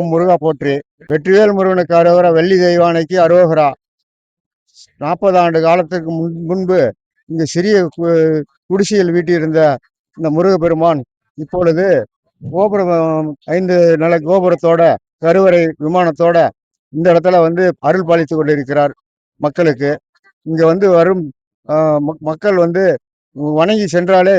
ஓம் முருகா போற்றி. வெற்றிவேல் முருகனுக்கு அரோகரா. வெள்ளி தெய்வானைக்கு அரோகரா. 40 ஆண்டு காலத்துக்கு முன்பு இங்கு சிறிய குடிசையில் வீட்டியிருந்த இந்த முருகப்பெருமான் இப்பொழுது கோபுரம் 5 நில கோபுரத்தோட கருவறை விமானத்தோட இந்த இடத்துல வந்து அருள் பாலித்து கொண்டிருக்கிறார் மக்களுக்கு. இங்க வந்து வரும் மக்கள் வந்து வணங்கி சென்றாலே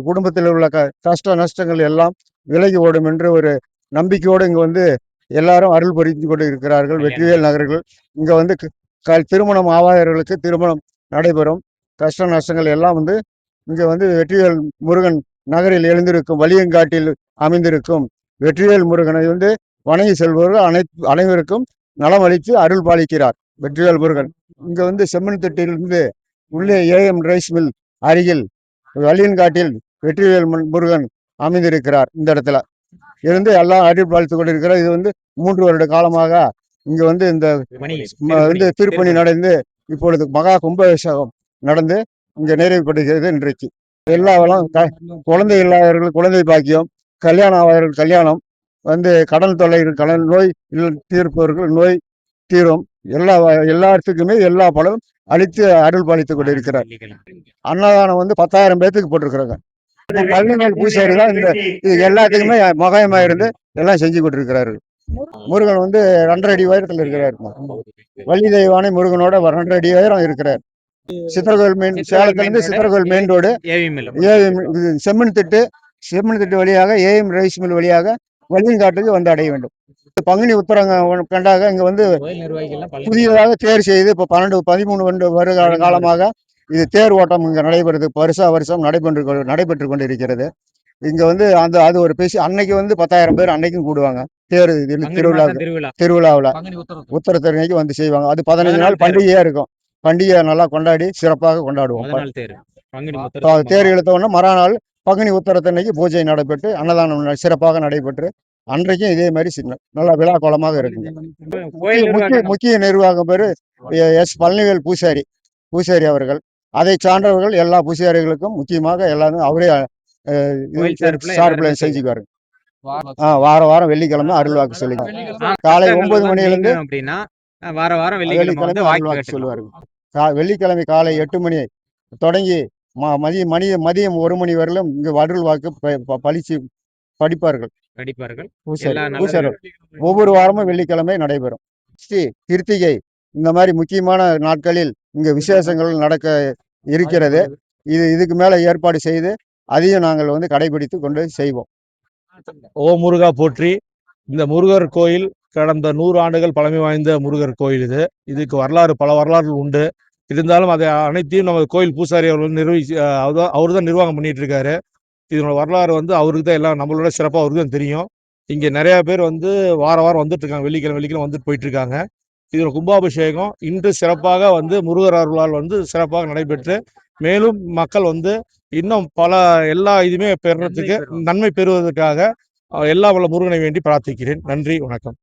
குடும்பத்தில் உள்ள கஷ்ட நஷ்டங்கள் எல்லாம் விலகி ஓடும் என்று ஒரு நம்பிக்கையோடு இங்க வந்து எல்லாரும் அருள் புரிந்து கொண்டு இருக்கிறார்கள். வெற்றிவேல் நகர்கள் இங்க வந்து திருமணம் ஆவாதவர்களுக்கு திருமணம் நடைபெறும். கஷ்ட நஷ்டங்கள் எல்லாம் வந்து இங்க வந்து வெற்றிவேல் முருகன் நகரில் எழுந்திருக்கும் வலியங்காட்டில் அமைந்திருக்கும் வெற்றிவேல் முருகனை வந்து வணங்கி செல்பவர்கள் அனைவருக்கும் நலம் அளித்து அருள் பாலிக்கிறார் வெற்றிவேல் முருகன். இங்க வந்து செம்மண் திட்டிலிருந்து உள்ளே ஏஎம் ரைஸ் மில் அருகில் வலியன்காட்டில் வெற்றிவேல் முருகன் அமைந்திருக்கிறார். இந்த இடத்துல இருந்து எல்லாம் அருள் பாலித்துக் கொண்டிருக்கிறார். இது வந்து 3 வருட காலமாக இங்க வந்து இந்த திருப்பணி நடந்து இப்பொழுது மகா கும்பாபிஷேகம் நடந்து இங்க நிறைவுபடுகிறது. இன்றைக்கு எல்லாவெல்லாம் குழந்தை இல்லாதவர்கள் குழந்தை பாக்கியம், கல்யாணம் ஆவாதவர்கள் கல்யாணம், வந்து கடன் தொல்லை நோய் தீர்ப்பவர்கள் நோய் தீரும். எல்லாத்துக்குமே எல்லா பலனும் அளித்து அருள் பாலித்துக் கொண்டிருக்கிறார். அன்னதானம் வந்து 10,000 பேத்துக்கு போட்டிருக்கிறாங்க. பழனிமேல் பூசாரி தான் இது எல்லாத்துக்குமே மகாயமா இருந்து எல்லாம் செஞ்சு கொண்டிருக்கிறாரு. முருகன் வந்து 2.5 அடி உயரத்தில் இருக்கிறார். வள்ளி தெய்வானை முருகனோட 2.5 அடி உயரம் இருக்கிறார். சித்திரகோவில் மெயின் சேலத்திலிருந்து சித்திரகோவில் மெயின் ரோடு செம்மண் திட்டு வழியாக ஏஎம் ரைஸ் மில் வழியாக வள்ளியங்காட்டுக்கு வந்து அடைய வேண்டும். பங்குனி உத்தரங்க கண்டாக இங்க வந்து புதியதாக தேர் செய்து இப்போ 12-13 வருட காலமாக இது தேர் ஓட்டம் இங்க நடைபெறுது. வருஷம் நடைபெற்று கொண்டிருக்கிறது. இங்க வந்து அது ஒரு பேசி அன்னைக்கு வந்து 10,000 பேர் அன்னைக்கும் கூடுவாங்க. தேர் திருவிழாவில் உத்தரத்தன்னைக்கு வந்து செய்வாங்க. அது 15 நாள் பண்டிகையா இருக்கும். பண்டிகை நல்லா கொண்டாடி சிறப்பாக கொண்டாடுவோம். தேர் இழுத்த உடனே மறுநாள் பங்குனி உத்தரத்தன்னைக்கு பூஜை நடைபெற்று அன்னதானம் சிறப்பாக நடைபெற்று அன்றைக்கும் இதே மாதிரி நல்லா விழா கோலமாக இருக்குங்க. முக்கிய நிர்வாகம் பேரு எஸ் பழனிவேல் பூசாரி அவர்கள். அதை சார்ந்தவர்கள் எல்லா பூசாரிகளுக்கும் முக்கியமாக எல்லாரும் அவரே சார்பில் செஞ்சுக்குவாரு. வாரம் வெள்ளிக்கிழமை அருள் வாக்கு சொல்லுங்க. காலை 9 மணியிலிருந்து வெள்ளிக்கிழமை அருள் வாக்கு சொல்லுவாரு. வெள்ளிக்கிழமை காலை 8 மணி தொடங்கி மதியம் 1 மணி வரையிலும் இங்கு அருள் வாக்கு படிப்பார்கள். ஒவ்வொரு வாரமும் வெள்ளிக்கிழமை நடைபெறும். ஸ்ரீ கிருத்திகை இந்த மாதிரி முக்கியமான நாட்களில் இங்க விசேஷங்கள் நடக்க இருக்கிறது. இதுக்கு மேல ஏற்பாடு செய்து அதையும் நாங்கள் வந்து கடைபிடித்து கொண்டு செய்வோம். ஓ முருகா போற்றி. இந்த முருகர் கோயில் கடந்த 100 ஆண்டுகள் பழமை வாய்ந்த முருகர் கோயில் இதுக்கு பல வரலாறுகள் உண்டு. இருந்தாலும் அதை அனைத்தையும் நம்ம கோயில் பூசாரி அவர்கள் அவர் தான் நிர்வாகம் பண்ணிட்டு இருக்காரு. இதனோட வரலாறு வந்து அவருக்கு தான் எல்லாம் நம்மளோட சிறப்பாக அவருக்கு தான் தெரியும். இங்கே நிறைய பேர் வந்து வாரம் வந்துட்டு இருக்காங்க. வெள்ளிக்கிழமை வந்துட்டு போயிட்டு இருக்காங்க. இதோட கும்பாபிஷேகம் இன்று சிறப்பாக வந்து முருகர் அருளால் வந்து சிறப்பாக நடைபெற்று மேலும் மக்கள் வந்து இன்னும் எல்லா இதுவுமே பெறுறதுக்கு நன்மை பெறுவதற்காக எல்லா முருகனை வேண்டி பிரார்த்திக்கிறேன். நன்றி, வணக்கம்.